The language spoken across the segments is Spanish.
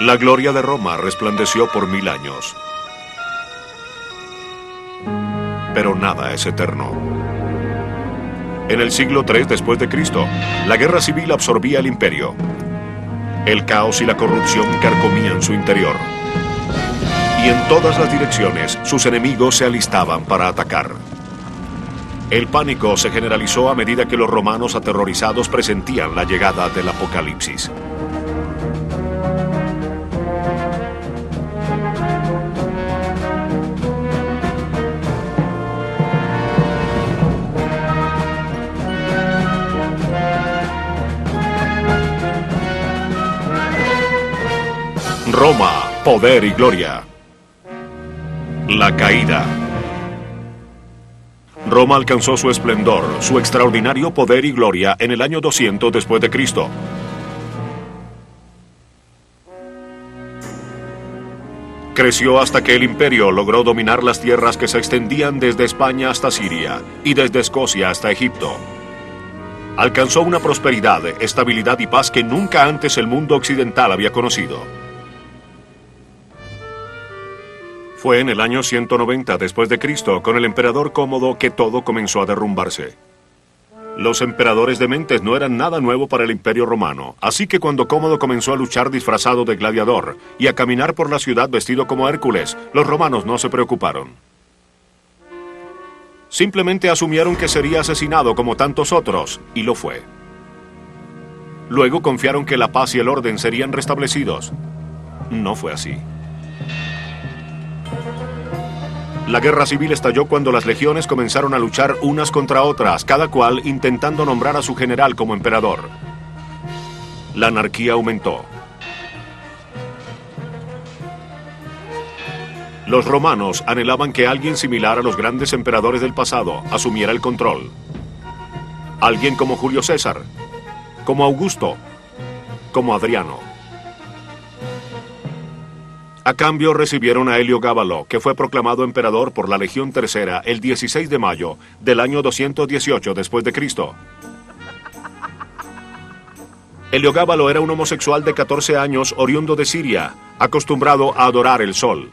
La gloria de Roma resplandeció por 1000 años. Pero nada es eterno. En el siglo III después de Cristo, la guerra civil absorbía el imperio. El caos y la corrupción carcomían su interior. Y en todas las direcciones, sus enemigos se alistaban para atacar. El pánico se generalizó a medida que los romanos aterrorizados presentían la llegada del apocalipsis. Roma, poder y gloria. La caída. Roma alcanzó su esplendor, su extraordinario poder y gloria en el año 200 después de Cristo. Creció hasta que el imperio logró dominar las tierras que se extendían desde España hasta Siria y desde Escocia hasta Egipto. Alcanzó una prosperidad, estabilidad y paz que nunca antes el mundo occidental había conocido. Fue en el año 190 después de Cristo, con el emperador Cómodo, que todo comenzó a derrumbarse. Los emperadores dementes no eran nada nuevo para el Imperio Romano, así que cuando Cómodo comenzó a luchar disfrazado de gladiador y a caminar por la ciudad vestido como Hércules, los romanos no se preocuparon. Simplemente asumieron que sería asesinado como tantos otros, y lo fue. Luego confiaron que la paz y el orden serían restablecidos. No fue así. La guerra civil estalló cuando las legiones comenzaron a luchar unas contra otras, cada cual intentando nombrar a su general como emperador. La anarquía aumentó. Los romanos anhelaban que alguien similar a los grandes emperadores del pasado asumiera el control. Alguien como Julio César, como Augusto, como Adriano. A cambio recibieron a Heliogábalo, que fue proclamado emperador por la Legión Tercera el 16 de mayo del año 218 después de Cristo. Heliogábalo era un homosexual de 14 años oriundo de Siria, acostumbrado a adorar el sol.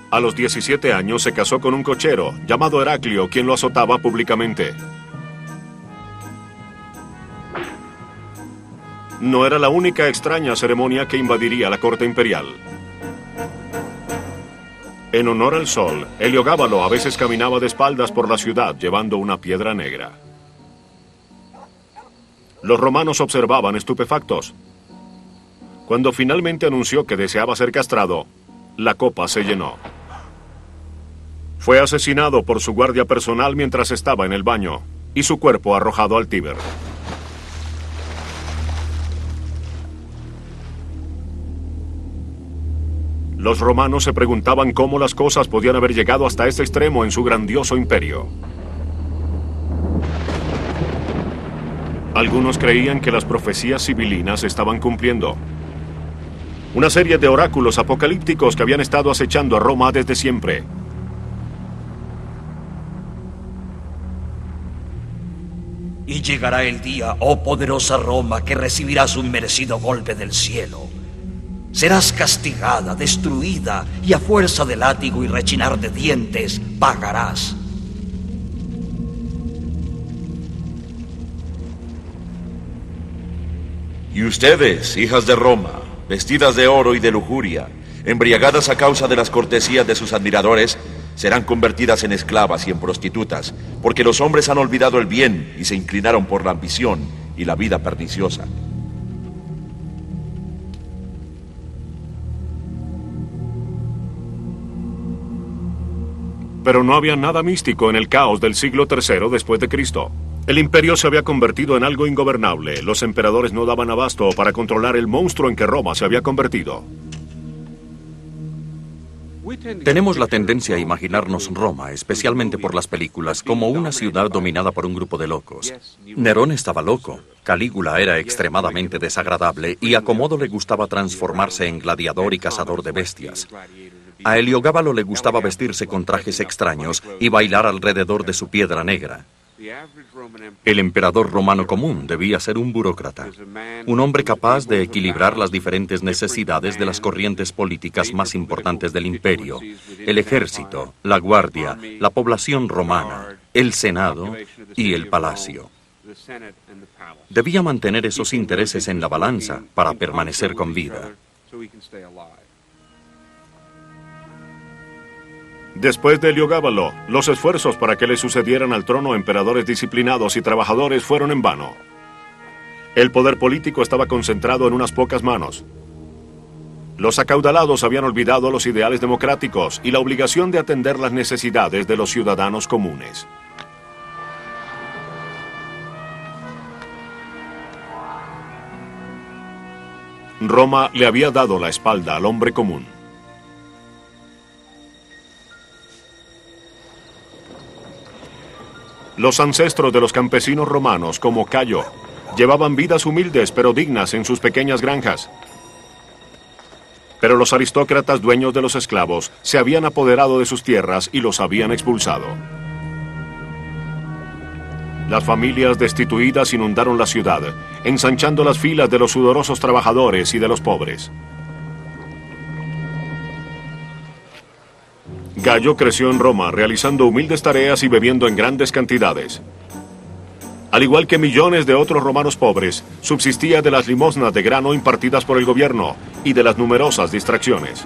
A los 17 años se casó con un cochero llamado Heraclio, quien lo azotaba públicamente. No era la única extraña ceremonia que invadiría la corte imperial. En honor al sol, Heliogábalo a veces caminaba de espaldas por la ciudad llevando una piedra negra. Los romanos observaban estupefactos. Cuando finalmente anunció que deseaba ser castrado, la copa se llenó. Fue asesinado por su guardia personal mientras estaba en el baño, y su cuerpo arrojado al Tíber. Los romanos se preguntaban cómo las cosas podían haber llegado hasta este extremo en su grandioso imperio. Algunos creían que las profecías sibilinas se estaban cumpliendo. Una serie de oráculos apocalípticos que habían estado acechando a Roma desde siempre. Y llegará el día, oh poderosa Roma, que recibirás un merecido golpe del cielo. Serás castigada, destruida, y a fuerza de látigo y rechinar de dientes, pagarás. Y ustedes, hijas de Roma, vestidas de oro y de lujuria, embriagadas a causa de las cortesías de sus admiradores, serán convertidas en esclavas y en prostitutas, porque los hombres han olvidado el bien y se inclinaron por la ambición y la vida perniciosa. Pero no había nada místico en el caos del siglo III después de Cristo. El imperio se había convertido en algo ingobernable. Los emperadores no daban abasto para controlar el monstruo en que Roma se había convertido. Tenemos la tendencia a imaginarnos Roma, especialmente por las películas, como una ciudad dominada por un grupo de locos. Nerón estaba loco, Calígula era extremadamente desagradable y a Comodo le gustaba transformarse en gladiador y cazador de bestias. A Heliogábalo le gustaba vestirse con trajes extraños y bailar alrededor de su piedra negra. El emperador romano común debía ser un burócrata, un hombre capaz de equilibrar las diferentes necesidades de las corrientes políticas más importantes del imperio, el ejército, la guardia, la población romana, el senado y el palacio. Debía mantener esos intereses en la balanza para permanecer con vida. Después de Heliogábalo, los esfuerzos para que le sucedieran al trono emperadores disciplinados y trabajadores fueron en vano. El poder político estaba concentrado en unas pocas manos. Los acaudalados habían olvidado los ideales democráticos y la obligación de atender las necesidades de los ciudadanos comunes. Roma le había dado la espalda al hombre común. Los ancestros de los campesinos romanos, como Cayo, llevaban vidas humildes pero dignas en sus pequeñas granjas. Pero los aristócratas dueños de los esclavos se habían apoderado de sus tierras y los habían expulsado. Las familias destituidas inundaron la ciudad, ensanchando las filas de los sudorosos trabajadores y de los pobres. Gallo creció en Roma, realizando humildes tareas y bebiendo en grandes cantidades. Al igual que millones de otros romanos pobres, subsistía de las limosnas de grano impartidas por el gobierno y de las numerosas distracciones.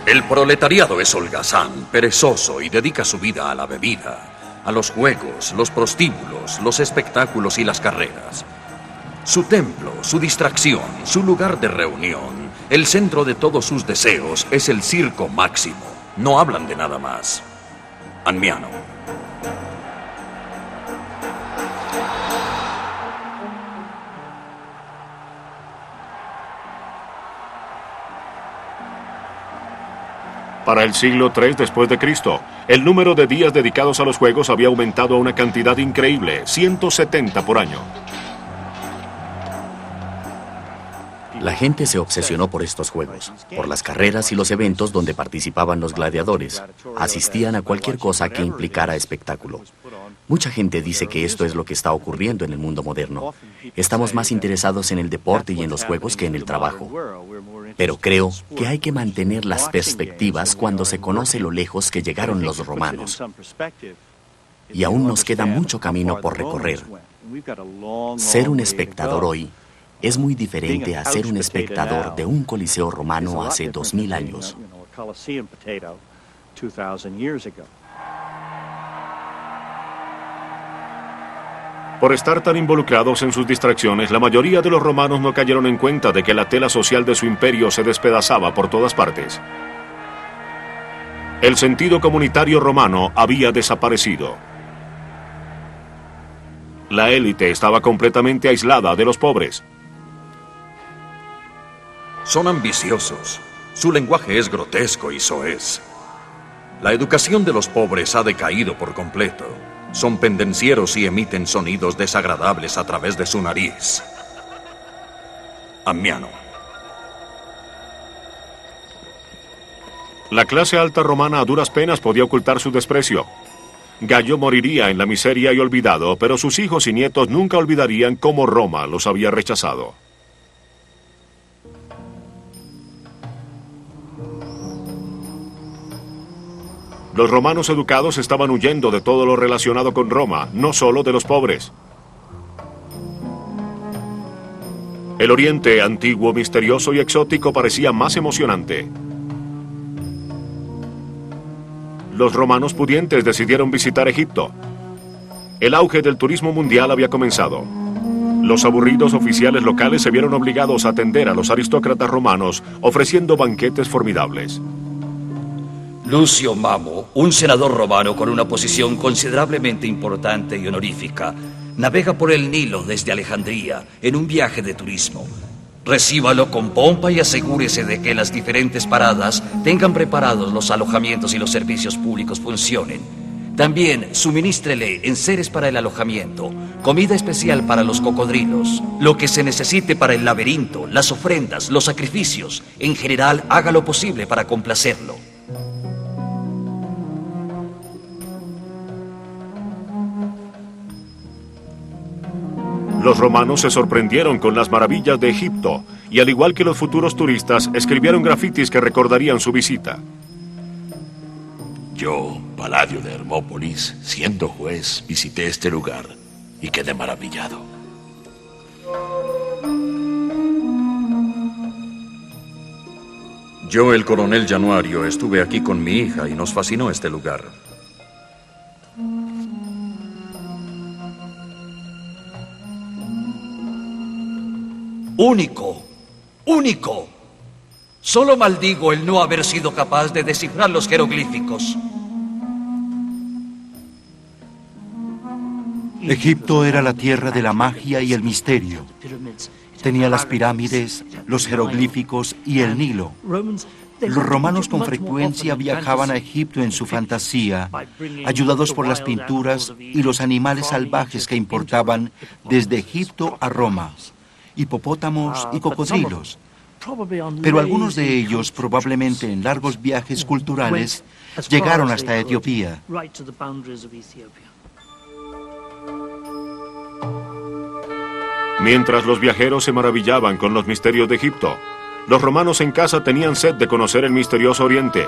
El proletariado es holgazán, perezoso y dedica su vida a la bebida, a los juegos, los prostíbulos, los espectáculos y las carreras. Su templo, su distracción, su lugar de reunión, el centro de todos sus deseos es el circo máximo. No hablan de nada más. Ammiano. Para el siglo III después de Cristo, el número de días dedicados a los juegos había aumentado a una cantidad increíble, 170 por año. La gente se obsesionó por estos juegos, por las carreras y los eventos donde participaban los gladiadores. Asistían a cualquier cosa que implicara espectáculo. Mucha gente dice que esto es lo que está ocurriendo en el mundo moderno. Estamos más interesados en el deporte y en los juegos que en el trabajo. Pero creo que hay que mantener las perspectivas cuando se conoce lo lejos que llegaron los romanos. Y aún nos queda mucho camino por recorrer. Ser un espectador hoy es muy diferente a ser un espectador de un coliseo romano hace 2000 años. Por estar tan involucrados en sus distracciones, la mayoría de los romanos no cayeron en cuenta de que la tela social de su imperio se despedazaba por todas partes. El sentido comunitario romano había desaparecido. La élite estaba completamente aislada de los pobres. Son ambiciosos. Su lenguaje es grotesco y soez. La educación de los pobres ha decaído por completo. Son pendencieros y emiten sonidos desagradables a través de su nariz. Ammiano. La clase alta romana a duras penas podía ocultar su desprecio. Gallo moriría en la miseria y olvidado, pero sus hijos y nietos nunca olvidarían cómo Roma los había rechazado. Los romanos educados estaban huyendo de todo lo relacionado con Roma, no solo de los pobres. El Oriente, antiguo, misterioso y exótico, parecía más emocionante. Los romanos pudientes decidieron visitar Egipto. El auge del turismo mundial había comenzado. Los aburridos oficiales locales se vieron obligados a atender a los aristócratas romanos, ofreciendo banquetes formidables. Lucio Mamo, un senador romano con una posición considerablemente importante y honorífica, navega por el Nilo desde Alejandría en un viaje de turismo. Recíbalo con pompa y asegúrese de que las diferentes paradas tengan preparados los alojamientos y los servicios públicos funcionen. También suministrele enseres para el alojamiento, comida especial para los cocodrilos, lo que se necesite para el laberinto, las ofrendas, los sacrificios. En general, haga lo posible para complacerlo. Los romanos se sorprendieron con las maravillas de Egipto y, al igual que los futuros turistas, escribieron grafitis que recordarían su visita. Yo, Paladio de Hermópolis, siendo juez, visité este lugar y quedé maravillado. Yo, el coronel Januario, estuve aquí con mi hija y nos fascinó este lugar. Único, único. Solo maldigo el no haber sido capaz de descifrar los jeroglíficos. Egipto era la tierra de la magia y el misterio. Tenía las pirámides, los jeroglíficos y el Nilo. Los romanos con frecuencia viajaban a Egipto en su fantasía, ayudados por las pinturas y los animales salvajes que importaban desde Egipto a Roma, hipopótamos y cocodrilos. Pero algunos de ellos, probablemente en largos viajes culturales, llegaron hasta Etiopía. Mientras los viajeros se maravillaban con los misterios de Egipto, los romanos en casa tenían sed de conocer el misterioso Oriente.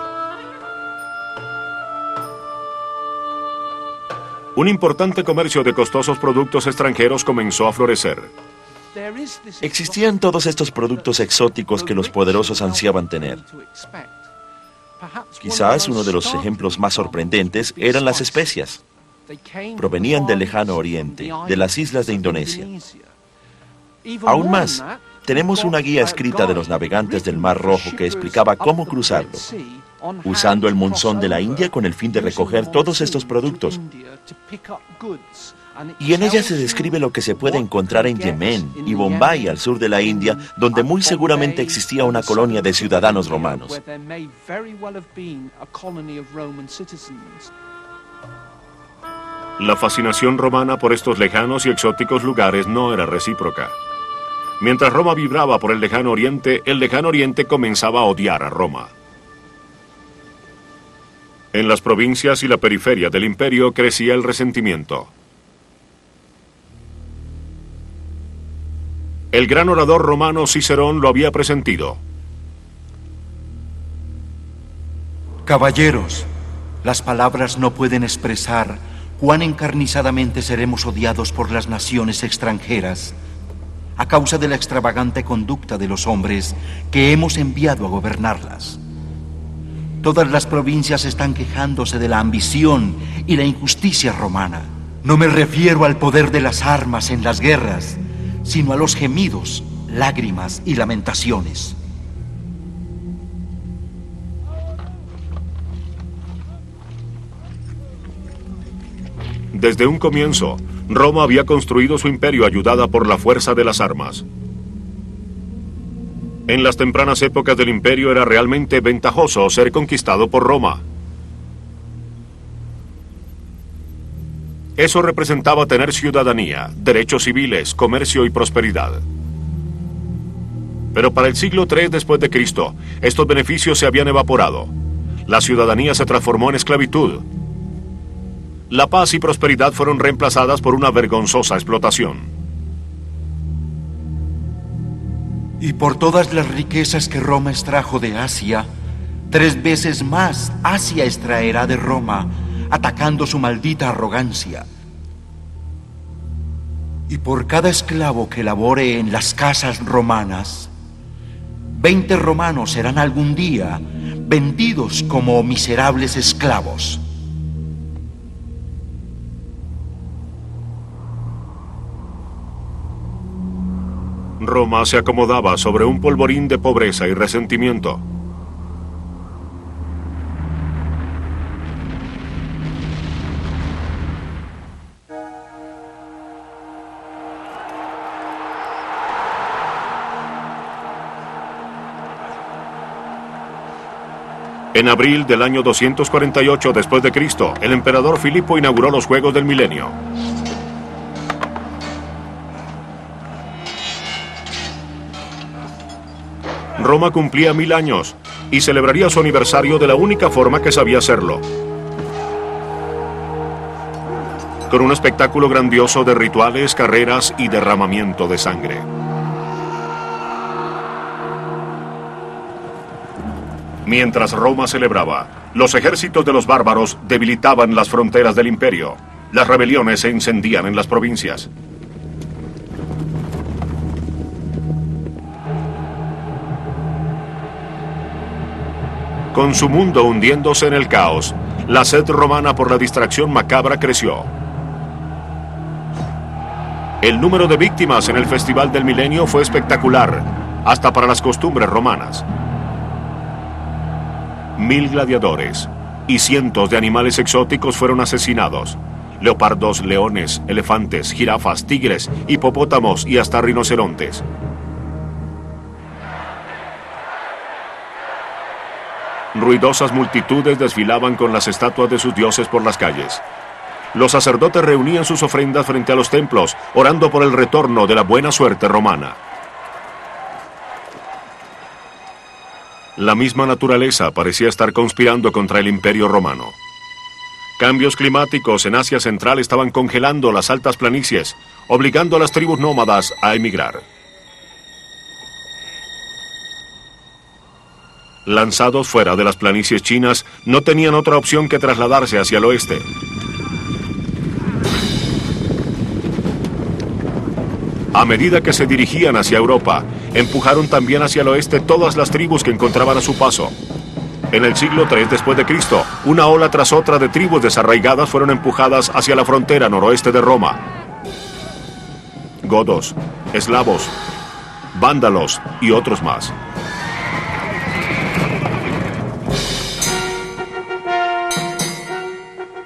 Un importante comercio de costosos productos extranjeros comenzó a florecer. Existían todos estos productos exóticos que los poderosos ansiaban tener. Quizás uno de los ejemplos más sorprendentes eran las especias. Provenían del lejano oriente, de las islas de Indonesia. Aún más, tenemos una guía escrita de los navegantes del Mar Rojo que explicaba cómo cruzarlo, usando el monzón de la India con el fin de recoger todos estos productos. Y en ella se describe lo que se puede encontrar en Yemen y Bombay, al sur de la India, donde muy seguramente existía una colonia de ciudadanos romanos. La fascinación romana por estos lejanos y exóticos lugares no era recíproca. Mientras Roma vibraba por el lejano oriente comenzaba a odiar a Roma. En las provincias y la periferia del imperio crecía el resentimiento. El gran orador romano Cicerón lo había presentido. Caballeros, las palabras no pueden expresar cuán encarnizadamente seremos odiados por las naciones extranjeras a causa de la extravagante conducta de los hombres que hemos enviado a gobernarlas. Todas las provincias están quejándose de la ambición y la injusticia romana. No me refiero al poder de las armas en las guerras, sino a los gemidos, lágrimas y lamentaciones. Desde un comienzo, Roma había construido su imperio ayudada por la fuerza de las armas. En las tempranas épocas del imperio era realmente ventajoso ser conquistado por Roma. Eso representaba tener ciudadanía, derechos civiles, comercio y prosperidad. Pero para el siglo III después de Cristo, estos beneficios se habían evaporado. La ciudadanía se transformó en esclavitud. La paz y prosperidad fueron reemplazadas por una vergonzosa explotación. Y por todas las riquezas que Roma extrajo de Asia, 3 veces más Asia extraerá de Roma, atacando su maldita arrogancia. Y por cada esclavo que labore en las casas romanas, 20 romanos serán algún día vendidos como miserables esclavos. Roma se acomodaba sobre un polvorín de pobreza y resentimiento. En abril del año 248 después de Cristo, el emperador Filipo inauguró los Juegos del Milenio. Roma cumplía 1000 años y celebraría su aniversario de la única forma que sabía hacerlo: con un espectáculo grandioso de rituales, carreras y derramamiento de sangre. Mientras Roma celebraba, los ejércitos de los bárbaros debilitaban las fronteras del imperio. Las rebeliones se encendían en las provincias. Con su mundo hundiéndose en el caos, la sed romana por la distracción macabra creció. El número de víctimas en el Festival del Milenio fue espectacular, hasta para las costumbres romanas. 1000 gladiadores y cientos de animales exóticos fueron asesinados. Leopardos, leones, elefantes, jirafas, tigres, hipopótamos y hasta rinocerontes. Ruidosas multitudes desfilaban con las estatuas de sus dioses por las calles. Los sacerdotes reunían sus ofrendas frente a los templos, orando por el retorno de la buena suerte romana. La misma naturaleza parecía estar conspirando contra el Imperio Romano. Cambios climáticos en Asia Central estaban congelando las altas planicies, obligando a las tribus nómadas a emigrar. Lanzados fuera de las planicies chinas, no tenían otra opción que trasladarse hacia el oeste. A medida que se dirigían hacia Europa, empujaron también hacia el oeste todas las tribus que encontraban a su paso. En el siglo III después de Cristo, una ola tras otra de tribus desarraigadas fueron empujadas hacia la frontera noroeste de Roma. Godos, eslavos, vándalos y otros más.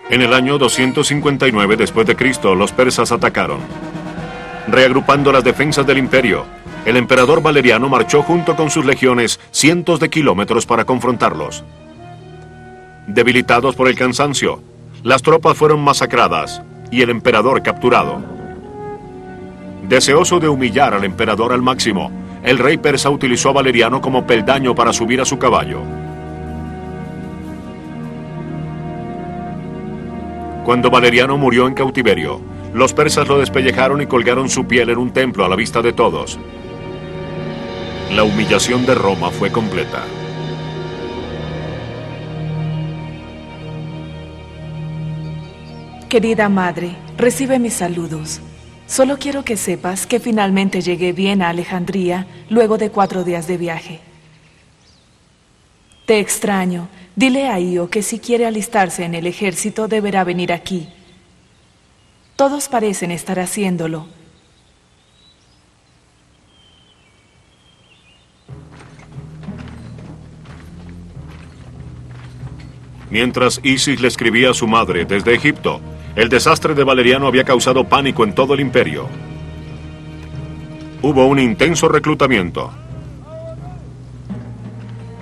En el año 259 después de Cristo, los persas atacaron. Reagrupando las defensas del imperio, el emperador Valeriano marchó junto con sus legiones cientos de kilómetros para confrontarlos. Debilitados por el cansancio, las tropas fueron masacradas y el emperador capturado. Deseoso de humillar al emperador al máximo, el rey persa utilizó a Valeriano como peldaño para subir a su caballo. Cuando Valeriano murió en cautiverio, los persas lo despellejaron y colgaron su piel en un templo a la vista de todos. La humillación de Roma fue completa. Querida madre, recibe mis saludos. Solo quiero que sepas que finalmente llegué bien a Alejandría luego de 4 días de viaje. Te extraño. Dile a Io que si quiere alistarse en el ejército deberá venir aquí. Todos parecen estar haciéndolo. Mientras Isis le escribía a su madre desde Egipto, el desastre de Valeriano había causado pánico en todo el imperio. Hubo un intenso reclutamiento.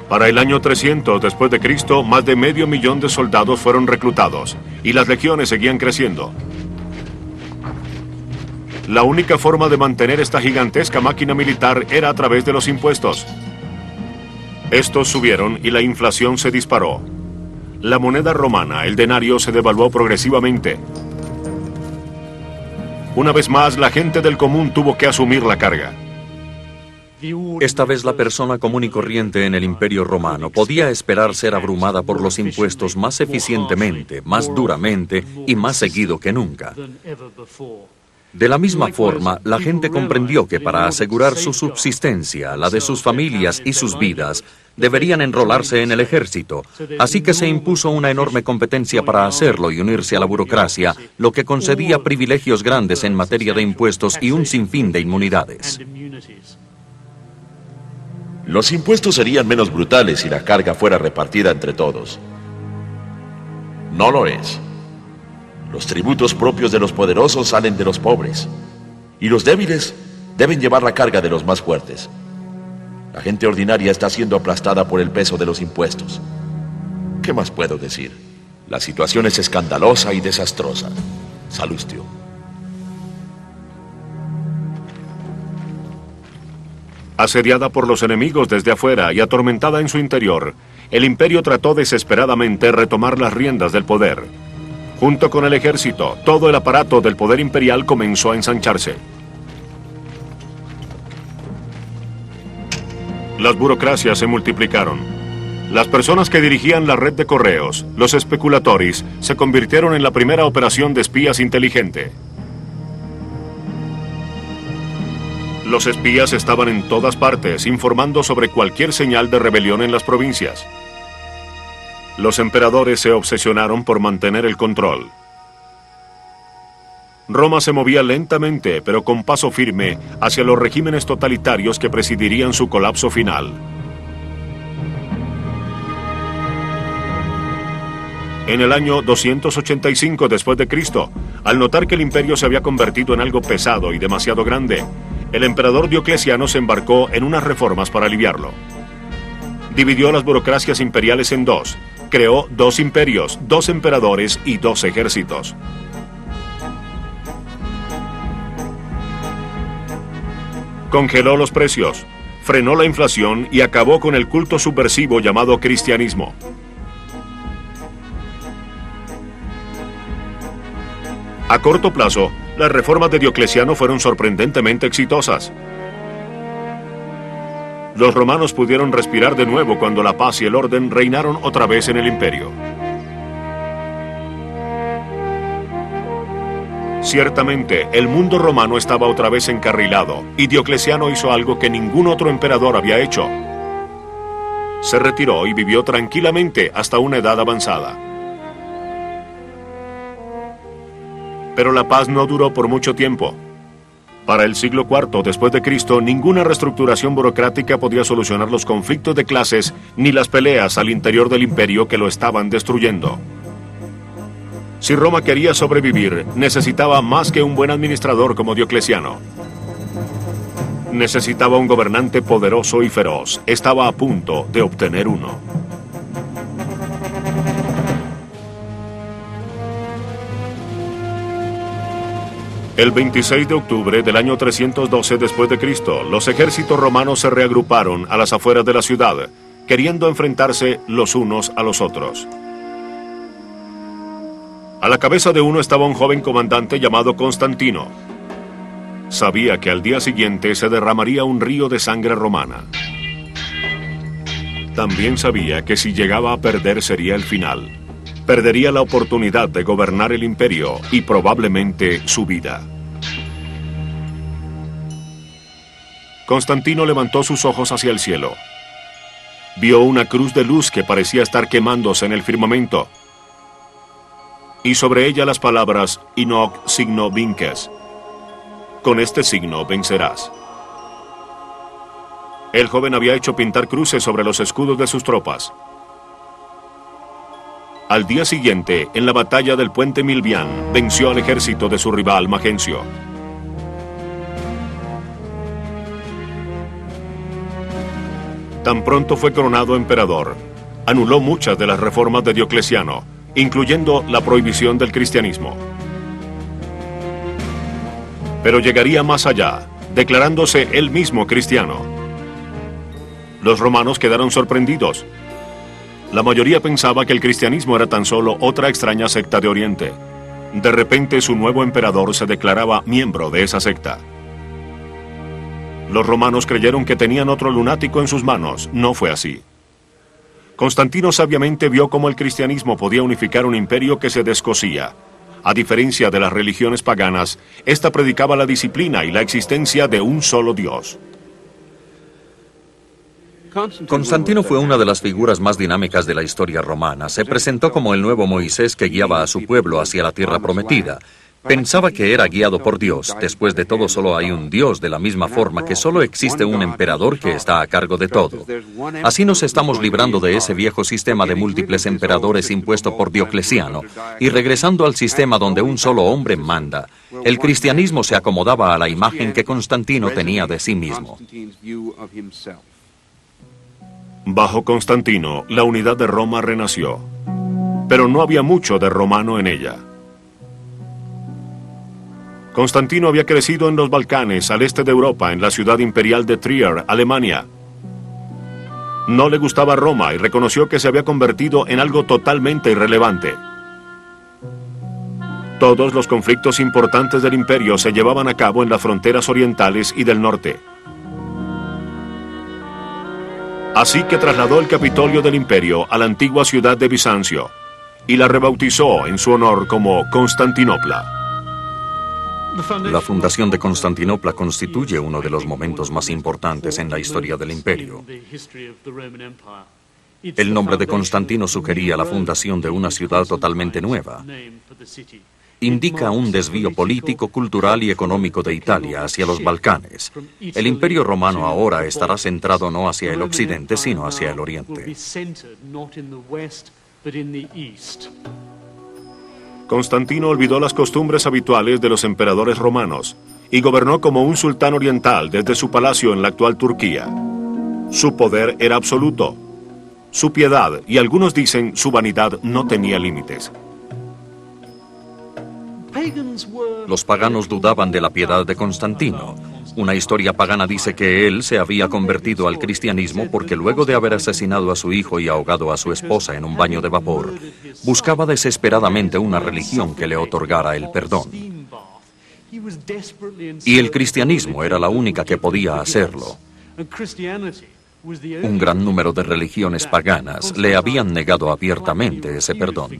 Para el año 300 después de Cristo, más de 500.000 de soldados fueron reclutados, y las legiones seguían creciendo. La única forma de mantener esta gigantesca máquina militar era a través de los impuestos. Estos subieron y la inflación se disparó. La moneda romana, el denario, se devaluó progresivamente. Una vez más, la gente del común tuvo que asumir la carga. Esta vez la persona común y corriente en el Imperio Romano podía esperar ser abrumada por los impuestos más eficientemente, más duramente y más seguido que nunca. De la misma forma, la gente comprendió que para asegurar su subsistencia, la de sus familias y sus vidas, deberían enrolarse en el ejército, así que se impuso una enorme competencia para hacerlo y unirse a la burocracia, lo que concedía privilegios grandes en materia de impuestos y un sinfín de inmunidades. Los impuestos serían menos brutales si la carga fuera repartida entre todos. No lo es. Los tributos propios de los poderosos salen de los pobres, y los débiles deben llevar la carga de los más fuertes. La gente ordinaria está siendo aplastada por el peso de los impuestos. ¿Qué más puedo decir? La situación es escandalosa y desastrosa. Salustio. Asediada por los enemigos desde afuera y atormentada en su interior, el imperio trató desesperadamente retomar las riendas del poder. Junto con el ejército, todo el aparato del poder imperial comenzó a ensancharse. Las burocracias se multiplicaron. Las personas que dirigían la red de correos, los especuladores, se convirtieron en la primera operación de espías inteligente. Los espías estaban en todas partes, informando sobre cualquier señal de rebelión en las provincias. Los emperadores se obsesionaron por mantener el control. Roma se movía lentamente, pero con paso firme, hacia los regímenes totalitarios que presidirían su colapso final. En el año 285 después de Cristo, al notar que el imperio se había convertido en algo pesado y demasiado grande, el emperador Diocleciano se embarcó en unas reformas para aliviarlo. Dividió las burocracias imperiales en dos, creó 2 imperios, 2 emperadores y 2 ejércitos. Congeló los precios, frenó la inflación y acabó con el culto subversivo llamado cristianismo. A corto plazo, las reformas de Diocleciano fueron sorprendentemente exitosas. Los romanos pudieron respirar de nuevo cuando la paz y el orden reinaron otra vez en el imperio. Ciertamente, el mundo romano estaba otra vez encarrilado, y Diocleciano hizo algo que ningún otro emperador había hecho. Se retiró y vivió tranquilamente hasta una edad avanzada. Pero la paz no duró por mucho tiempo. Para el siglo IV después de Cristo, ninguna reestructuración burocrática podía solucionar los conflictos de clases ni las peleas al interior del imperio que lo estaban destruyendo. Si Roma quería sobrevivir, necesitaba más que un buen administrador como Diocleciano. Necesitaba un gobernante poderoso y feroz. Estaba a punto de obtener uno. El 26 de octubre del año 312 después de Cristo, los ejércitos romanos se reagruparon a las afueras de la ciudad, queriendo enfrentarse los unos a los otros. A la cabeza de uno estaba un joven comandante llamado Constantino. Sabía que al día siguiente se derramaría un río de sangre romana. También sabía que si llegaba a perder sería el final. Perdería la oportunidad de gobernar el imperio y probablemente su vida. Constantino levantó sus ojos hacia el cielo. Vio una cruz de luz que parecía estar quemándose en el firmamento. Y sobre ella las palabras «In hoc signo vinces». Con este signo vencerás. El joven había hecho pintar cruces sobre los escudos de sus tropas. Al día siguiente, en la batalla del puente Milvián, venció al ejército de su rival Magencio. Tan pronto fue coronado emperador, anuló muchas de las reformas de Diocleciano, incluyendo la prohibición del cristianismo. Pero llegaría más allá, declarándose él mismo cristiano. Los romanos quedaron sorprendidos. La mayoría pensaba que el cristianismo era tan solo otra extraña secta de Oriente. De repente su nuevo emperador se declaraba miembro de esa secta. Los romanos creyeron que tenían otro lunático en sus manos. No fue así. Constantino sabiamente vio cómo el cristianismo podía unificar un imperio que se descosía. A diferencia de las religiones paganas, esta predicaba la disciplina y la existencia de un solo Dios. Constantino fue una de las figuras más dinámicas de la historia romana. Se presentó como el nuevo Moisés que guiaba a su pueblo hacia la tierra prometida. Pensaba que era guiado por Dios. Después de todo, solo hay un Dios, de la misma forma que solo existe un emperador que está a cargo de todo. Así nos estamos librando de ese viejo sistema de múltiples emperadores impuesto por Diocleciano y regresando al sistema donde un solo hombre manda. El cristianismo se acomodaba a la imagen que Constantino tenía de sí mismo. Bajo Constantino, la unidad de Roma renació, pero no había mucho de romano en ella. Constantino había crecido en los Balcanes, al este de Europa, en la ciudad imperial de Trier, Alemania. No le gustaba Roma y reconoció que se había convertido en algo totalmente irrelevante. Todos los conflictos importantes del imperio se llevaban a cabo en las fronteras orientales y del norte. Así que trasladó el Capitolio del imperio a la antigua ciudad de Bizancio y la rebautizó en su honor como Constantinopla. La fundación de Constantinopla constituye uno de los momentos más importantes en la historia del imperio. El nombre de Constantino sugería la fundación de una ciudad totalmente nueva. Indica un desvío político, cultural y económico de Italia hacia los Balcanes. El imperio romano ahora estará centrado no hacia el occidente, sino hacia el oriente. Constantino olvidó las costumbres habituales de los emperadores romanos y gobernó como un sultán oriental desde su palacio en la actual Turquía. Su poder era absoluto. Su piedad, y algunos dicen su vanidad, no tenía límites. Los paganos dudaban de la piedad de Constantino. Una historia pagana dice que él se había convertido al cristianismo porque luego de haber asesinado a su hijo y ahogado a su esposa en un baño de vapor, buscaba desesperadamente una religión que le otorgara el perdón. Y el cristianismo era la única que podía hacerlo. Un gran número de religiones paganas le habían negado abiertamente ese perdón.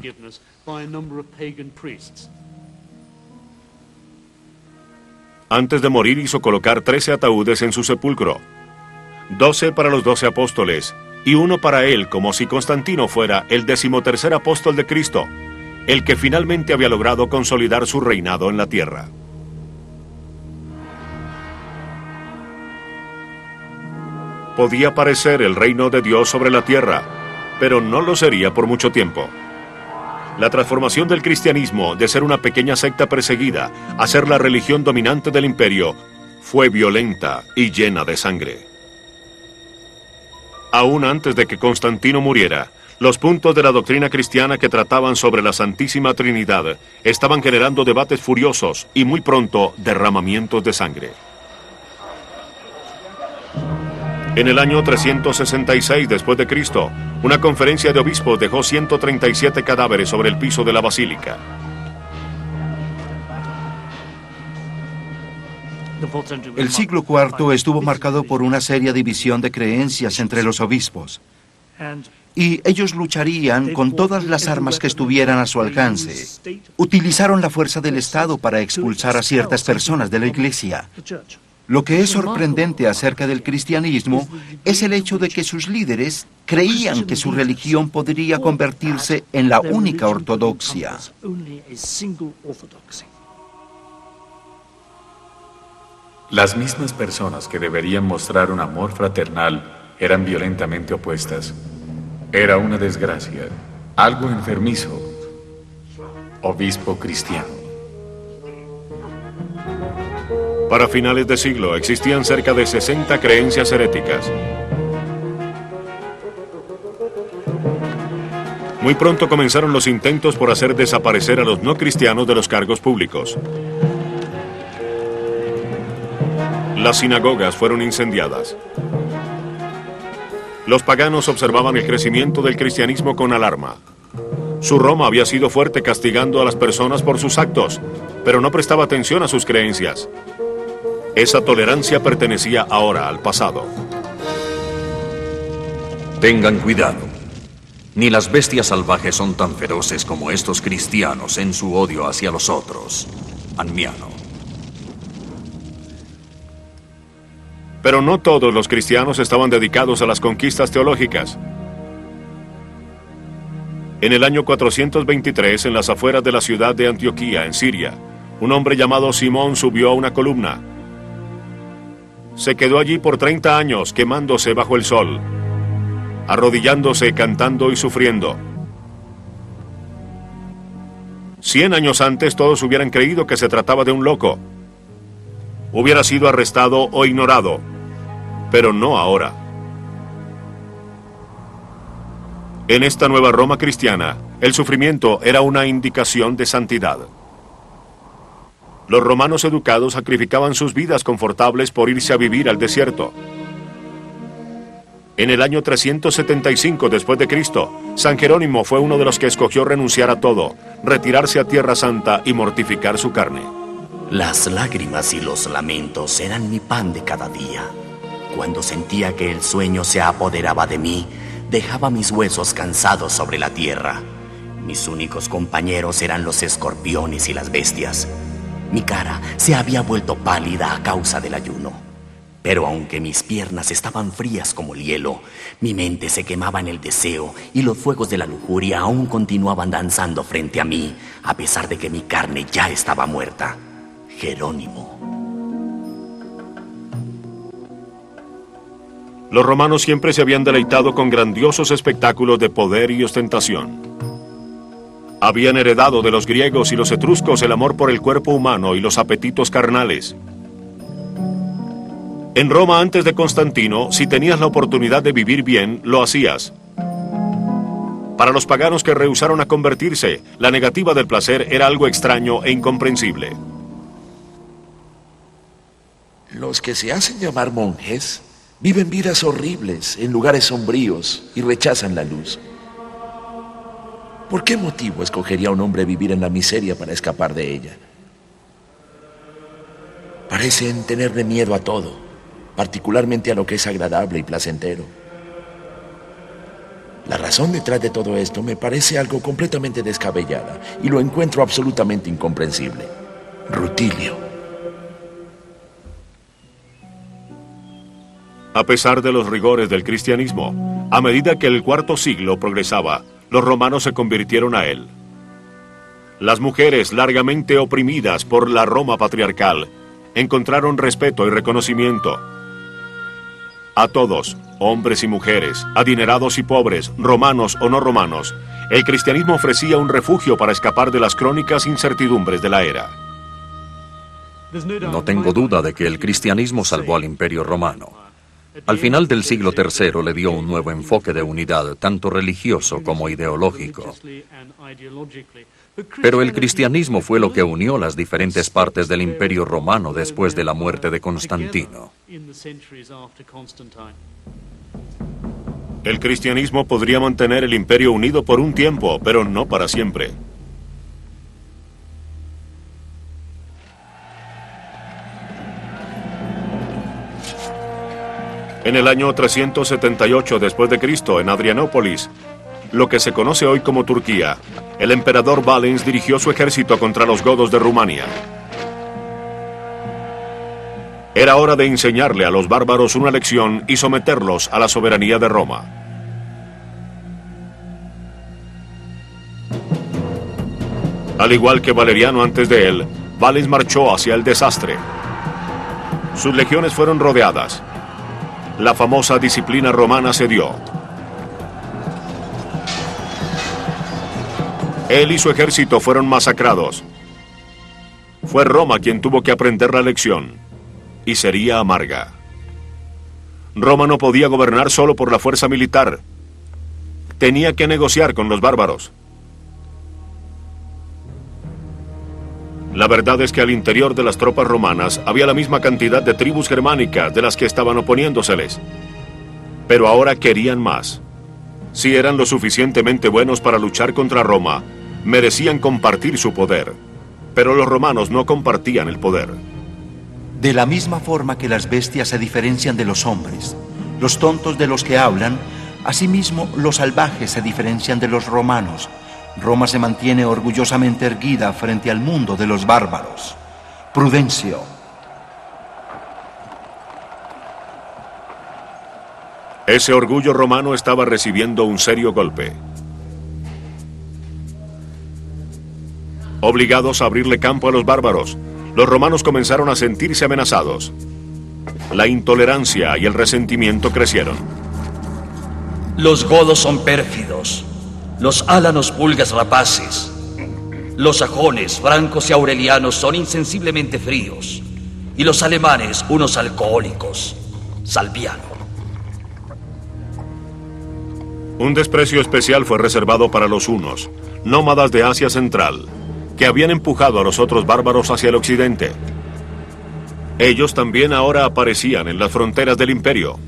Antes de morir hizo colocar 13 ataúdes en su sepulcro, 12 para los 12 apóstoles y uno para él, como si Constantino fuera el 13º apóstol de Cristo, el que finalmente había logrado consolidar su reinado en la tierra. Podía parecer el reino de Dios sobre la tierra, pero no lo sería por mucho tiempo. La transformación del cristianismo de ser una pequeña secta perseguida a ser la religión dominante del imperio fue violenta y llena de sangre. Aún antes de que Constantino muriera, los puntos de la doctrina cristiana que trataban sobre la Santísima Trinidad estaban generando debates furiosos y muy pronto derramamientos de sangre. En el año 366 después de Cristo, una conferencia de obispos dejó 137 cadáveres sobre el piso de la basílica. El siglo IV estuvo marcado por una seria división de creencias entre los obispos. Y ellos lucharían con todas las armas que estuvieran a su alcance. Utilizaron la fuerza del Estado para expulsar a ciertas personas de la Iglesia. Lo que es sorprendente acerca del cristianismo es el hecho de que sus líderes creían que su religión podría convertirse en la única ortodoxia. Las mismas personas que deberían mostrar un amor fraternal eran violentamente opuestas. Era una desgracia, algo enfermizo. Obispo cristiano. Para finales de siglo existían cerca de 60 creencias heréticas. Muy pronto comenzaron los intentos por hacer desaparecer a los no cristianos de los cargos públicos. Las sinagogas fueron incendiadas. Los paganos observaban el crecimiento del cristianismo con alarma. Su Roma había sido fuerte castigando a las personas por sus actos, pero no prestaba atención a sus creencias. Esa tolerancia pertenecía ahora al pasado. Tengan cuidado. Ni las bestias salvajes son tan feroces como estos cristianos en su odio hacia los otros. Anmiano. Pero no todos los cristianos estaban dedicados a las conquistas teológicas. En el año 423, en las afueras de la ciudad de Antioquía, en Siria, un hombre llamado Simón subió a una columna. Se quedó allí por 30 años quemándose bajo el sol, arrodillándose, cantando y sufriendo. 100 años antes todos hubieran creído que se trataba de un loco. Hubiera sido arrestado o ignorado, pero no ahora. En esta nueva Roma cristiana, el sufrimiento era una indicación de santidad. Los romanos educados sacrificaban sus vidas confortables por irse a vivir al desierto. En el año 375 después de Cristo, San Jerónimo fue uno de los que escogió renunciar a todo, retirarse a Tierra Santa y mortificar su carne. Las lágrimas y los lamentos eran mi pan de cada día. Cuando sentía que el sueño se apoderaba de mí, dejaba mis huesos cansados sobre la tierra. Mis únicos compañeros eran los escorpiones y las bestias. Mi cara se había vuelto pálida a causa del ayuno. Pero aunque mis piernas estaban frías como el hielo, mi mente se quemaba en el deseo y los fuegos de la lujuria aún continuaban danzando frente a mí, a pesar de que mi carne ya estaba muerta. Jerónimo. Los romanos siempre se habían deleitado con grandiosos espectáculos de poder y ostentación. Habían heredado de los griegos y los etruscos el amor por el cuerpo humano y los apetitos carnales. En Roma antes de Constantino, si tenías la oportunidad de vivir bien, lo hacías. Para los paganos que rehusaron a convertirse, la negativa del placer era algo extraño e incomprensible. Los que se hacen llamar monjes viven vidas horribles en lugares sombríos y rechazan la luz. ¿Por qué motivo escogería un hombre vivir en la miseria para escapar de ella? Parecen tenerle miedo a todo, particularmente a lo que es agradable y placentero. La razón detrás de todo esto me parece algo completamente descabellada y lo encuentro absolutamente incomprensible. Rutilio. A pesar de los rigores del cristianismo, a medida que el cuarto siglo progresaba, los romanos se convirtieron a él. Las mujeres, largamente oprimidas por la Roma patriarcal, encontraron respeto y reconocimiento. A todos, hombres y mujeres, adinerados y pobres, romanos o no romanos, el cristianismo ofrecía un refugio para escapar de las crónicas incertidumbres de la era. No tengo duda de que el cristianismo salvó al Imperio Romano. Al final del siglo III le dio un nuevo enfoque de unidad, tanto religioso como ideológico. Pero el cristianismo fue lo que unió las diferentes partes del Imperio Romano después de la muerte de Constantino. El cristianismo podría mantener el imperio unido por un tiempo, pero no para siempre. En el año 378 después de Cristo, en Adrianópolis, lo que se conoce hoy como Turquía, el emperador Valens dirigió su ejército contra los godos de Rumania. Era hora de enseñarle a los bárbaros una lección y someterlos a la soberanía de Roma. Al igual que Valeriano antes de él, Valens marchó hacia el desastre. Sus legiones fueron rodeadas. La famosa disciplina romana cedió. Él y su ejército fueron masacrados. Fue Roma quien tuvo que aprender la lección, y sería amarga. Roma no podía gobernar solo por la fuerza militar. Tenía que negociar con los bárbaros. La verdad es que al interior de las tropas romanas había la misma cantidad de tribus germánicas de las que estaban oponiéndoseles. Pero ahora querían más. Si eran lo suficientemente buenos para luchar contra Roma, merecían compartir su poder. Pero los romanos no compartían el poder. De la misma forma que las bestias se diferencian de los hombres, los tontos de los que hablan, asimismo los salvajes se diferencian de los romanos. Roma se mantiene orgullosamente erguida frente al mundo de los bárbaros. Prudencio. Ese orgullo romano estaba recibiendo un serio golpe. Obligados a abrirle campo a los bárbaros, los romanos comenzaron a sentirse amenazados. La intolerancia y el resentimiento crecieron. Los godos son pérfidos, los álanos pulgas rapaces, los sajones, francos y aurelianos son insensiblemente fríos, y los alemanes unos alcohólicos. Salviano. Un desprecio especial fue reservado para los hunos, nómadas de Asia Central, que habían empujado a los otros bárbaros hacia el occidente. Ellos también ahora aparecían en las fronteras del imperio.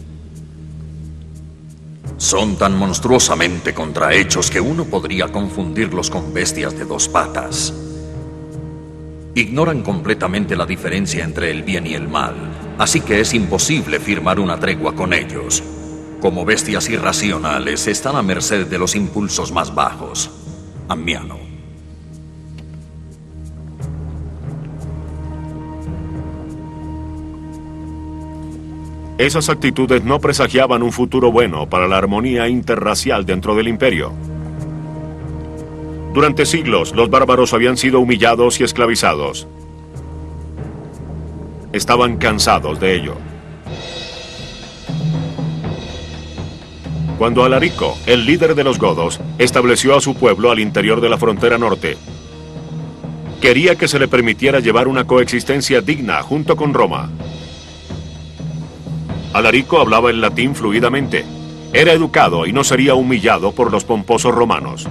Son tan monstruosamente contrahechos que uno podría confundirlos con bestias de dos patas. Ignoran completamente la diferencia entre el bien y el mal, así que es imposible firmar una tregua con ellos. Como bestias irracionales, están a merced de los impulsos más bajos. Ammiano. Esas actitudes no presagiaban un futuro bueno para la armonía interracial dentro del imperio. Durante siglos, los bárbaros habían sido humillados y esclavizados. Estaban cansados de ello. Cuando Alarico, el líder de los godos, estableció a su pueblo al interior de la frontera norte, quería que se le permitiera llevar una coexistencia digna junto con Roma. Alarico hablaba el latín fluidamente, era educado y no sería humillado por los pomposos romanos.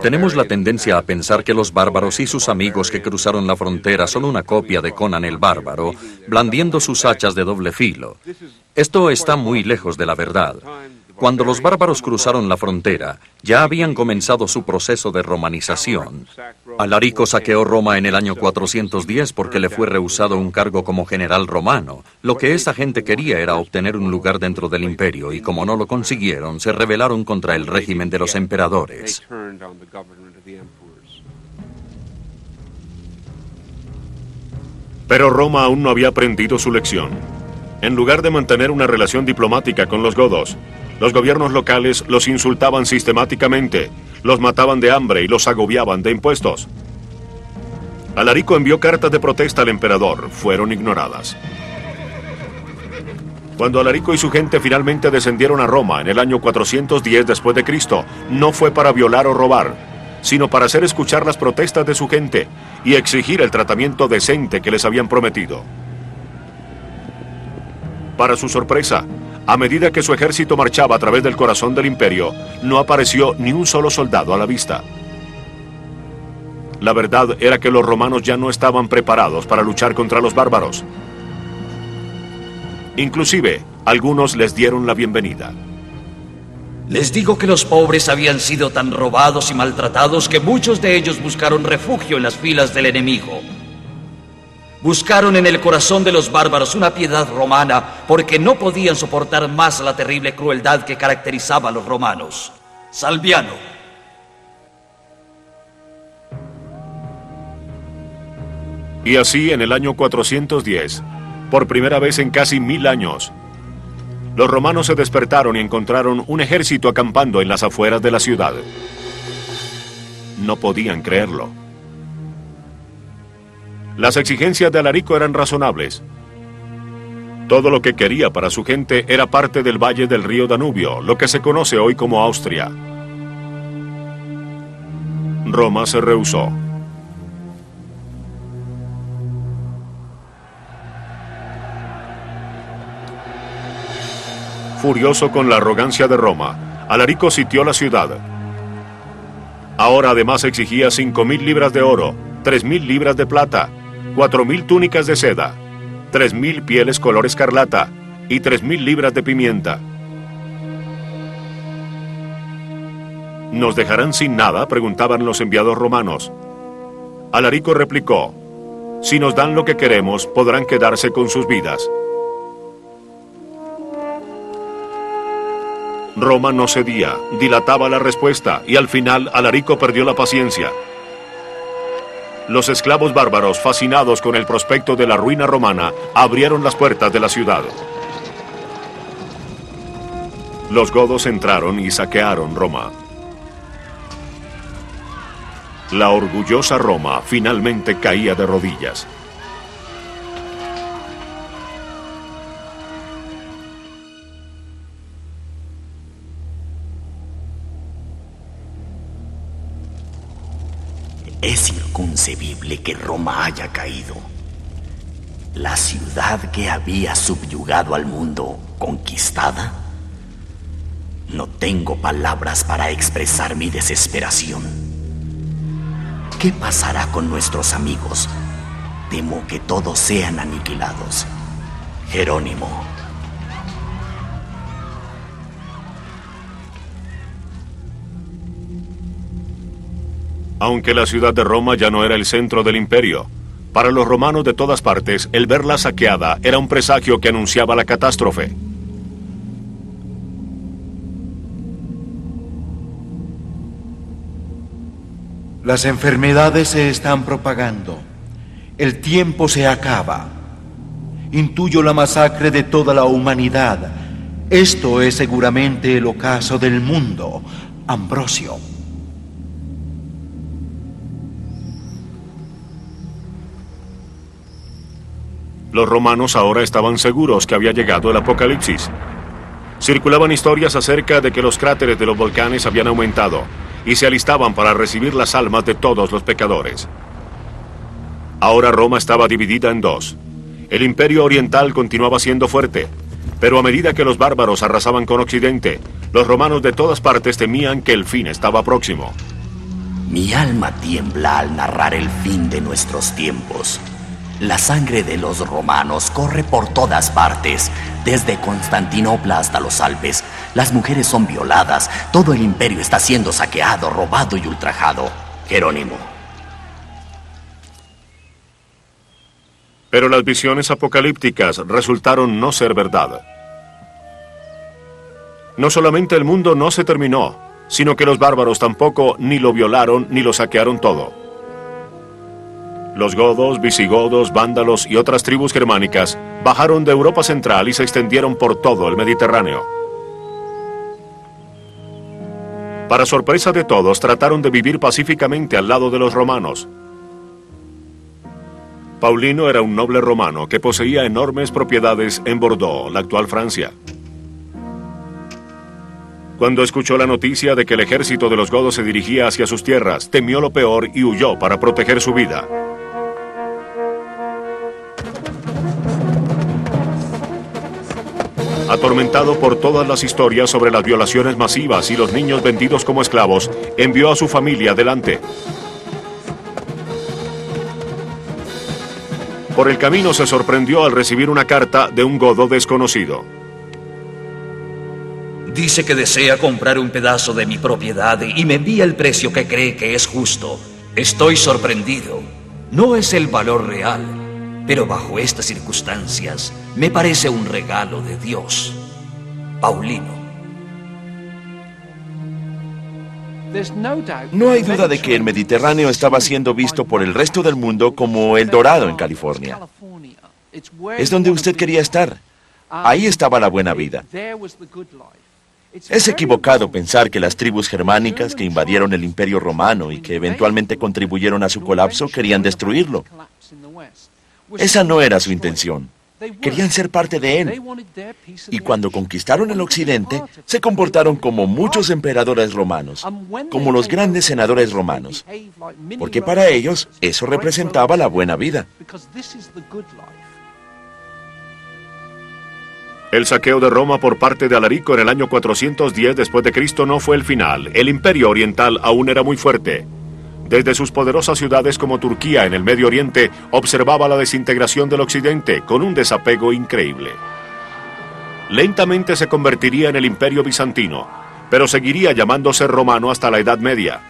Tenemos la tendencia a pensar que los bárbaros y sus amigos que cruzaron la frontera son una copia de Conan el Bárbaro, blandiendo sus hachas de doble filo. Esto está muy lejos de la verdad. Cuando los bárbaros cruzaron la frontera, ya habían comenzado su proceso de romanización. Alarico saqueó Roma en el año 410 porque le fue rehusado un cargo como general romano. Lo que esa gente quería era obtener un lugar dentro del imperio y como no lo consiguieron, se rebelaron contra el régimen de los emperadores. Pero Roma aún no había aprendido su lección. En lugar de mantener una relación diplomática con los godos, los gobiernos locales los insultaban sistemáticamente, los mataban de hambre y los agobiaban de impuestos. Alarico envió cartas de protesta al emperador, fueron ignoradas. Cuando Alarico y su gente finalmente descendieron a Roma en el año 410 después de Cristo, no fue para violar o robar, sino para hacer escuchar las protestas de su gente y exigir el tratamiento decente que les habían prometido. Para su sorpresa, a medida que su ejército marchaba a través del corazón del imperio, no apareció ni un solo soldado a la vista. La verdad era que los romanos ya no estaban preparados para luchar contra los bárbaros. Inclusive, algunos les dieron la bienvenida. Les digo que los pobres habían sido tan robados y maltratados que muchos de ellos buscaron refugio en las filas del enemigo. Buscaron en el corazón de los bárbaros una piedad romana porque no podían soportar más la terrible crueldad que caracterizaba a los romanos. Salviano. Y así, en el año 410, por primera vez en casi 1000 años, los romanos se despertaron y encontraron un ejército acampando en las afueras de la ciudad. No podían creerlo. Las exigencias de Alarico eran razonables. Todo lo que quería para su gente era parte del valle del río Danubio, lo que se conoce hoy como Austria. Roma se rehusó. Furioso con la arrogancia de Roma, Alarico sitió la ciudad. Ahora además exigía 5.000 libras de oro, 3.000 libras de plata, 4.000 túnicas de seda, 3.000 pieles color escarlata y 3.000 libras de pimienta. ¿Nos dejarán sin nada?, preguntaban los enviados romanos. Alarico replicó: si nos dan lo que queremos, podrán quedarse con sus vidas. Roma no cedía, dilataba la respuesta y al final Alarico perdió la paciencia. Los esclavos bárbaros, fascinados con el prospecto de la ruina romana, abrieron las puertas de la ciudad. Los godos entraron y saquearon Roma. La orgullosa Roma finalmente caía de rodillas. Es inconcebible que Roma haya caído. La ciudad que había subyugado al mundo, conquistada. No tengo palabras para expresar mi desesperación. ¿Qué pasará con nuestros amigos? Temo que todos sean aniquilados. Jerónimo. Aunque la ciudad de Roma ya no era el centro del imperio, para los romanos de todas partes, el verla saqueada era un presagio que anunciaba la catástrofe. Las enfermedades se están propagando. El tiempo se acaba. Intuyo la masacre de toda la humanidad. Esto es seguramente el ocaso del mundo. Ambrosio. Los romanos ahora estaban seguros que había llegado el apocalipsis. Circulaban historias acerca de que los cráteres de los volcanes habían aumentado y se alistaban para recibir las almas de todos los pecadores. Ahora Roma estaba dividida en dos. El imperio oriental continuaba siendo fuerte, pero a medida que los bárbaros arrasaban con Occidente, los romanos de todas partes temían que el fin estaba próximo. Mi alma tiembla al narrar el fin de nuestros tiempos. La sangre de los romanos corre por todas partes, desde Constantinopla hasta los Alpes. Las mujeres son violadas, todo el imperio está siendo saqueado, robado y ultrajado. Jerónimo. Pero las visiones apocalípticas resultaron no ser verdad. No solamente el mundo no se terminó, sino que los bárbaros tampoco ni lo violaron ni lo saquearon todo. Los godos, visigodos, vándalos y otras tribus germánicas bajaron de Europa Central y se extendieron por todo el Mediterráneo. Para sorpresa de todos, trataron de vivir pacíficamente al lado de los romanos. Paulino era un noble romano que poseía enormes propiedades en Bordeaux, la actual Francia. Cuando escuchó la noticia de que el ejército de los godos se dirigía hacia sus tierras, temió lo peor y huyó para proteger su vida. Atormentado por todas las historias sobre las violaciones masivas y los niños vendidos como esclavos, envió a su familia adelante. Por el camino se sorprendió al recibir una carta de un godo desconocido. Dice que desea comprar un pedazo de mi propiedad y me envía el precio que cree que es justo. Estoy sorprendido. No es el valor real, pero bajo estas circunstancias me parece un regalo de Dios. Paulino. No hay duda de que el Mediterráneo estaba siendo visto por el resto del mundo como el Dorado en California. Es donde usted quería estar. Ahí estaba la buena vida. Es equivocado pensar que las tribus germánicas que invadieron el Imperio Romano y que eventualmente contribuyeron a su colapso querían destruirlo. Esa no era su intención. Querían ser parte de él. Y cuando conquistaron el occidente, se comportaron como muchos emperadores romanos, como los grandes senadores romanos, porque para ellos eso representaba la buena vida. El saqueo de Roma por parte de Alarico en el año 410 después de Cristo no fue el final. El imperio oriental aún era muy fuerte. Desde sus poderosas ciudades como Turquía en el Medio Oriente, observaba la desintegración del occidente con un desapego increíble. Lentamente se convertiría en el imperio bizantino, pero seguiría llamándose romano hasta la Edad Media.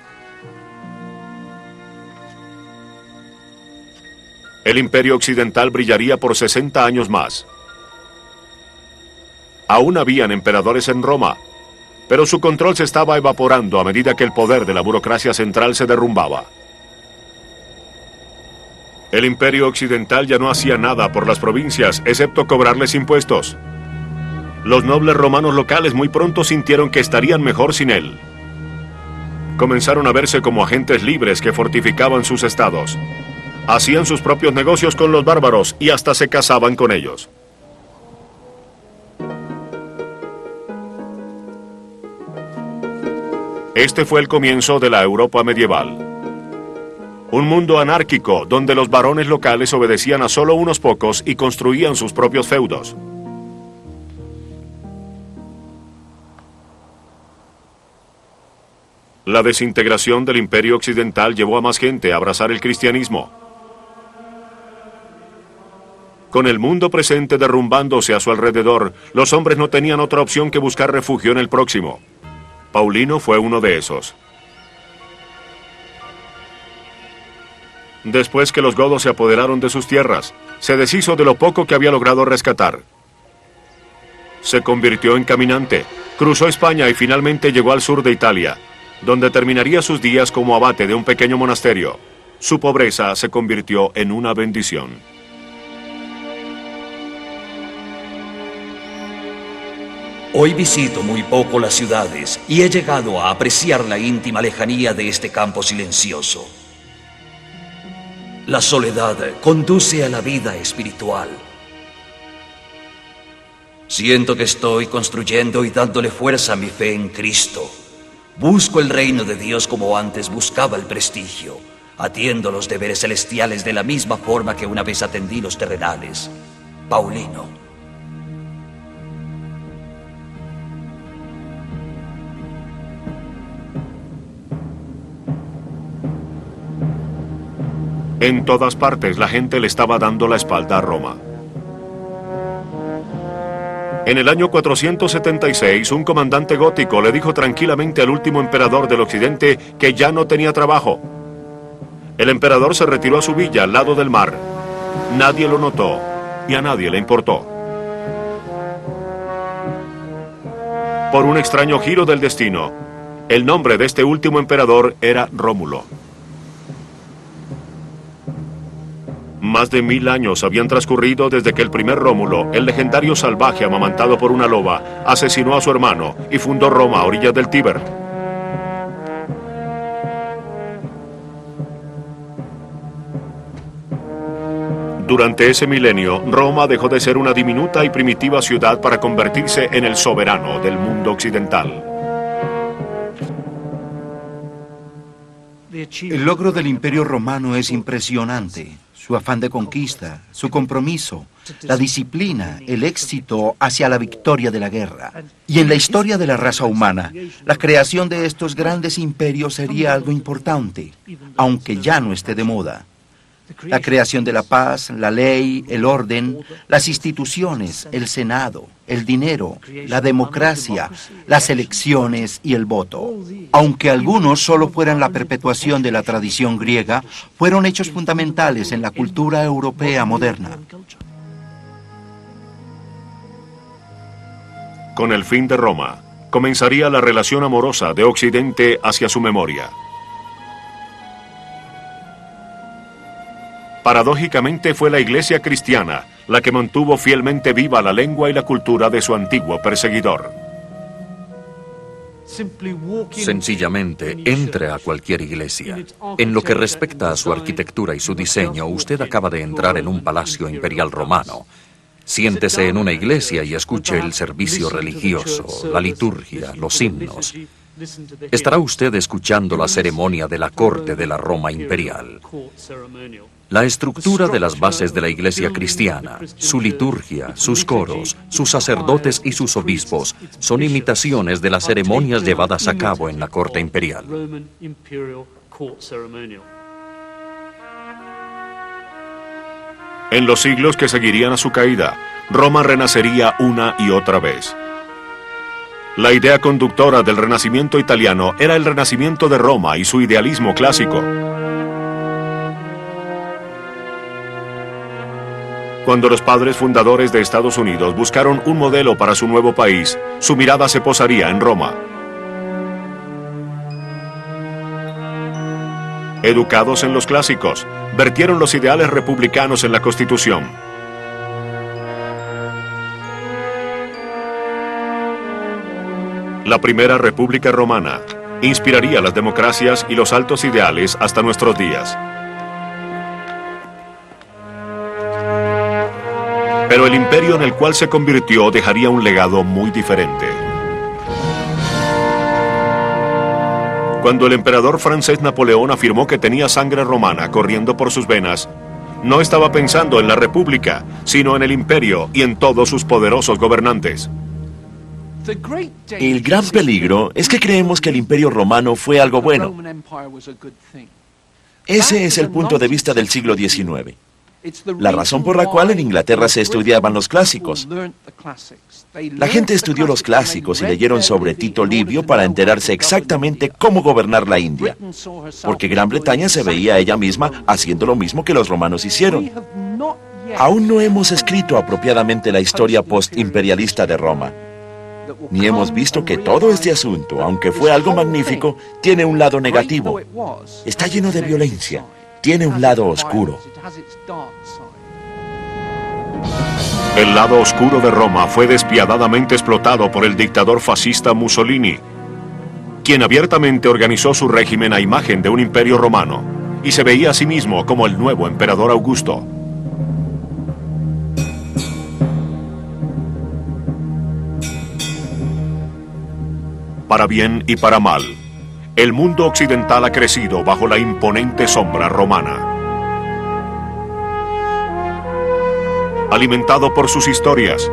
El imperio occidental brillaría por 60 años más. Aún habían emperadores en Roma, pero su control se estaba evaporando a medida que el poder de la burocracia central se derrumbaba. El imperio occidental ya no hacía nada por las provincias, excepto cobrarles impuestos. Los nobles romanos locales muy pronto sintieron que estarían mejor sin él. Comenzaron a verse como agentes libres que fortificaban sus estados. Hacían sus propios negocios con los bárbaros y hasta se casaban con ellos. Este fue el comienzo de la Europa medieval. Un mundo anárquico donde los varones locales obedecían a solo unos pocos y construían sus propios feudos. La desintegración del imperio occidental llevó a más gente a abrazar el cristianismo. Con el mundo presente derrumbándose a su alrededor, los hombres no tenían otra opción que buscar refugio en el próximo. Paulino fue uno de esos. Después que los godos se apoderaron de sus tierras, se deshizo de lo poco que había logrado rescatar. Se convirtió en caminante, cruzó España y finalmente llegó al sur de Italia, donde terminaría sus días como abate de un pequeño monasterio. Su pobreza se convirtió en una bendición. Hoy visito muy poco las ciudades y he llegado a apreciar la íntima lejanía de este campo silencioso. La soledad conduce a la vida espiritual. Siento que estoy construyendo y dándole fuerza a mi fe en Cristo. Busco el reino de Dios como antes buscaba el prestigio. Atiendo los deberes celestiales de la misma forma que una vez atendí los terrenales. Paulino. En todas partes la gente le estaba dando la espalda a Roma. En el año 476, un comandante gótico le dijo tranquilamente al último emperador del occidente que ya no tenía trabajo. El emperador se retiró a su villa al lado del mar. Nadie lo notó y a nadie le importó. Por un extraño giro del destino, el nombre de este último emperador era Rómulo. Más de 1000 años habían transcurrido desde que el primer Rómulo, el legendario salvaje amamantado por una loba, asesinó a su hermano y fundó Roma a orillas del Tíber. Durante ese milenio, Roma dejó de ser una diminuta y primitiva ciudad para convertirse en el soberano del mundo occidental. El logro del Imperio Romano es impresionante. Su afán de conquista, su compromiso, la disciplina, el éxito hacia la victoria de la guerra. Y en la historia de la raza humana, la creación de estos grandes imperios sería algo importante, aunque ya no esté de moda. La creación de la paz, la ley, el orden, las instituciones, el Senado, el dinero, la democracia, las elecciones y el voto. Aunque algunos solo fueran la perpetuación de la tradición griega, fueron hechos fundamentales en la cultura europea moderna. Con el fin de Roma, comenzaría la relación amorosa de Occidente hacia su memoria. Paradójicamente fue la Iglesia cristiana la que mantuvo fielmente viva la lengua y la cultura de su antiguo perseguidor. Sencillamente, entre a cualquier iglesia. En lo que respecta a su arquitectura y su diseño, usted acaba de entrar en un palacio imperial romano. Siéntese en una iglesia y escuche el servicio religioso, la liturgia, los himnos. Estará usted escuchando la ceremonia de la corte de la Roma imperial. La estructura de las bases de la iglesia cristiana, su liturgia, sus coros, sus sacerdotes y sus obispos son imitaciones de las ceremonias llevadas a cabo en la corte imperial. En los siglos que seguirían a su caída, Roma renacería una y otra vez. La idea conductora del Renacimiento italiano era el renacimiento de Roma y su idealismo clásico. Cuando los padres fundadores de Estados Unidos buscaron un modelo para su nuevo país, su mirada se posaría en Roma. Educados en los clásicos, vertieron los ideales republicanos en la Constitución. La primera República Romana inspiraría las democracias y los altos ideales hasta nuestros días. Pero el imperio en el cual se convirtió dejaría un legado muy diferente. Cuando el emperador francés Napoleón afirmó que tenía sangre romana corriendo por sus venas, no estaba pensando en la república, sino en el imperio y en todos sus poderosos gobernantes. El gran peligro es que creemos que el Imperio Romano fue algo bueno. Ese es el punto de vista del siglo XIX. La razón por la cual en Inglaterra se estudiaban los clásicos. La gente estudió los clásicos y leyeron sobre Tito Livio para enterarse exactamente cómo gobernar la India, porque Gran Bretaña se veía a ella misma haciendo lo mismo que los romanos hicieron. Aún no hemos escrito apropiadamente la historia postimperialista de Roma, ni hemos visto que todo este asunto, aunque fue algo magnífico, tiene un lado negativo. Está lleno de violencia, tiene un lado oscuro. El lado oscuro de Roma fue despiadadamente explotado por el dictador fascista Mussolini, quien abiertamente organizó su régimen a imagen de un imperio romano y se veía a sí mismo como el nuevo emperador Augusto. Para bien y para mal, el mundo occidental ha crecido bajo la imponente sombra romana. Alimentado por sus historias,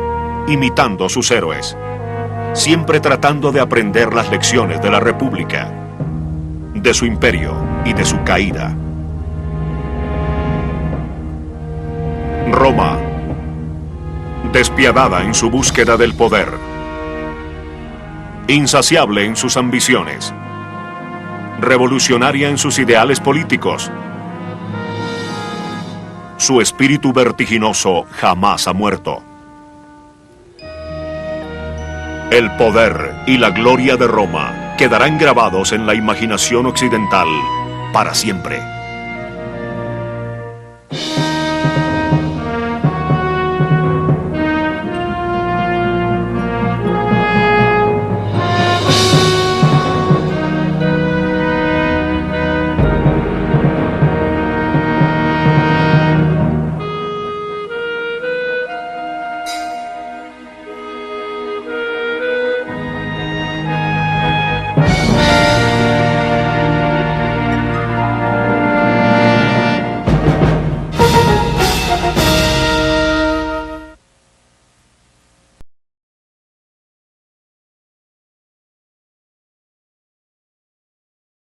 imitando sus héroes, siempre tratando de aprender las lecciones de la República, de su imperio y de su caída. Roma, despiadada en su búsqueda del poder, insaciable en sus ambiciones, revolucionaria en sus ideales políticos. Su espíritu vertiginoso jamás ha muerto. El poder y la gloria de Roma quedarán grabados en la imaginación occidental para siempre.